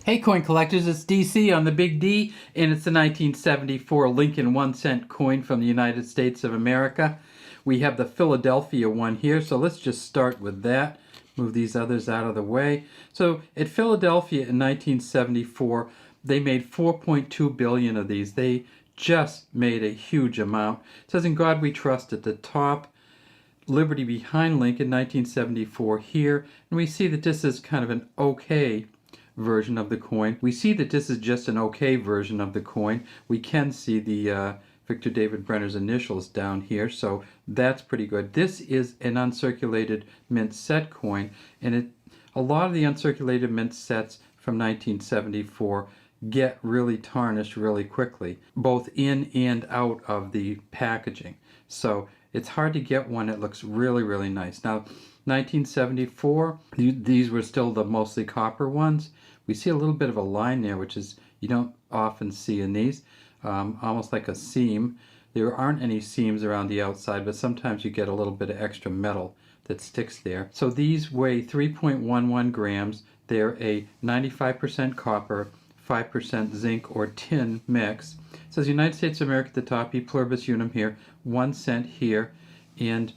Hey coin collectors, it's DC on the Big D, and it's the 1974 Lincoln 1-cent coin from the United States of America. We have the Philadelphia one here, so let's just start with that. Move these others out of the way. So at Philadelphia in 1974, they made 4.2 billion of these. They just made a huge amount. It says "In God We Trust" at the top. Liberty Behind Lincoln 1974 here, and we see that this is kind of an okay version of the coin. We see that this is just an okay version of the coin. We can see the Victor David Brenner's initials down here, so that's pretty good. This is an uncirculated mint set coin, and a lot of the uncirculated mint sets from 1974 get really tarnished really quickly, both in and out of the packaging. So it's hard to get one that looks really, really nice. Now, 1974, these were still the mostly copper ones. We see a little bit of a line there, which is you don't often see in these, almost like a seam. There aren't any seams around the outside, but sometimes you get a little bit of extra metal that sticks there. So these weigh 3.11 grams. They're a 95% copper, 5% zinc or tin mix. It says United States of America at the top, E pluribus unum here, 1 cent here, and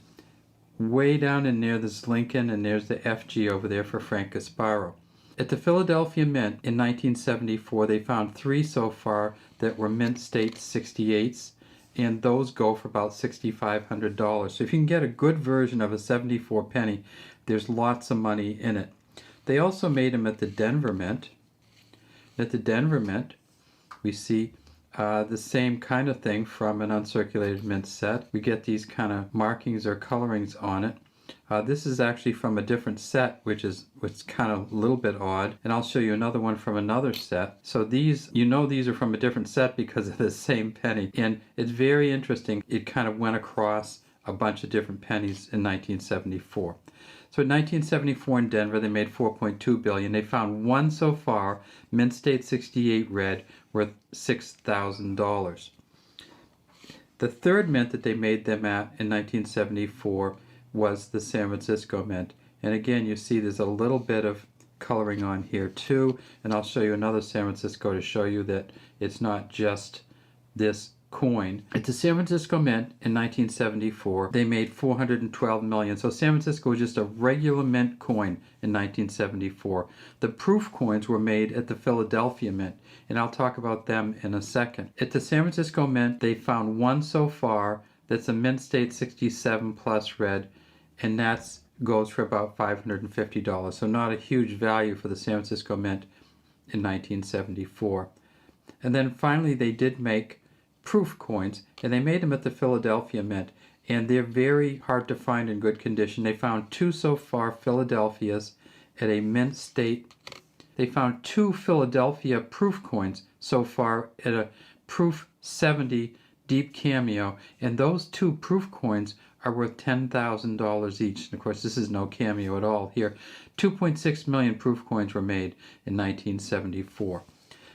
way down in there there's Lincoln, and there's the FG over there for Frank Gasparo. At the Philadelphia Mint in 1974, they found 3 so far that were mint state 68s, and those go for about $6,500. So if you can get a good version of a 74 penny, there's lots of money in it. They also made them at the Denver Mint. At the Denver Mint, we see the same kind of thing from an uncirculated mint set. We get these kind of markings or colorings on it. This is actually from a different set, which is kind of a little bit odd. And I'll show you another one from another set. So these, these are from a different set because of the same penny. And it's very interesting. It kind of went across a bunch of different pennies in 1974. So in 1974 in Denver, they made 4.2 billion. They found one so far, mint state 68 red, worth $6,000. The third mint that they made them at in 1974 was the San Francisco Mint. And again, you see there's a little bit of coloring on here too. And I'll show you another San Francisco to show you that it's not just this coin. At the San Francisco Mint in 1974, they made 412 million. So San Francisco was just a regular mint coin in 1974. The proof coins were made at the Philadelphia Mint, and I'll talk about them in a second. At the San Francisco Mint, they found one so far that's a mint state 67 plus red, and that goes for about $550. So not a huge value for the San Francisco Mint in 1974. And then finally they did make proof coins, and they made them at the Philadelphia Mint, and they're very hard to find in good condition. They found 2 so far Philadelphias at a mint state. They found 2 Philadelphia proof coins so far at a proof 70 deep cameo, and those 2 proof coins are worth $10,000 each. And of course this is no cameo at all here. 2.6 million proof coins were made in 1974.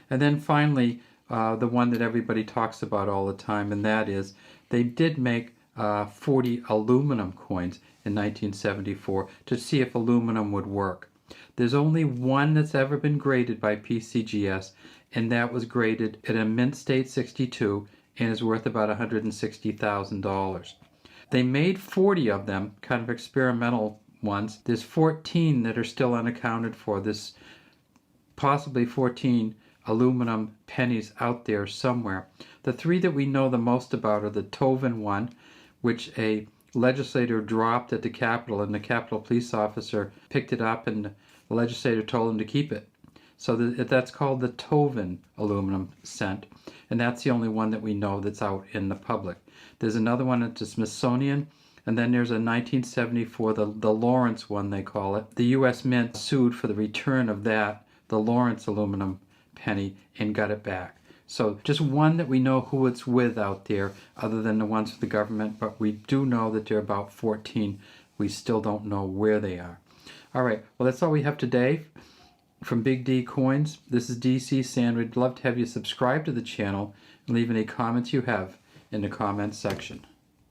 And then finally the one that everybody talks about all the time, and that is they did make 40 aluminum coins in 1974 to see if aluminum would work. There's only one that's ever been graded by PCGS, and that was graded at a mint state 62 and is worth about $160,000. They made 40 of them, kind of experimental ones. There's 14 that are still unaccounted for. There's possibly 14 aluminum pennies out there somewhere. The 3 that we know the most about are the Tovin one, which a legislator dropped at the Capitol, and the Capitol police officer picked it up, and the legislator told him to keep it. So that's called the Tovin aluminum cent, and that's the only one that we know that's out in the public. There's another one at the Smithsonian, and then there's a 1974, the Lawrence one they call it. The U.S. Mint sued for the return of that, the Lawrence aluminum penny, and got it back. So just one that we know who it's with out there other than the ones for the government, but we do know that there are about 14. We still don't know where they are. All right, well, that's all we have today from Big D Coins. This is DC saying we'd love to have you subscribe to the channel and leave any comments you have in the comments section.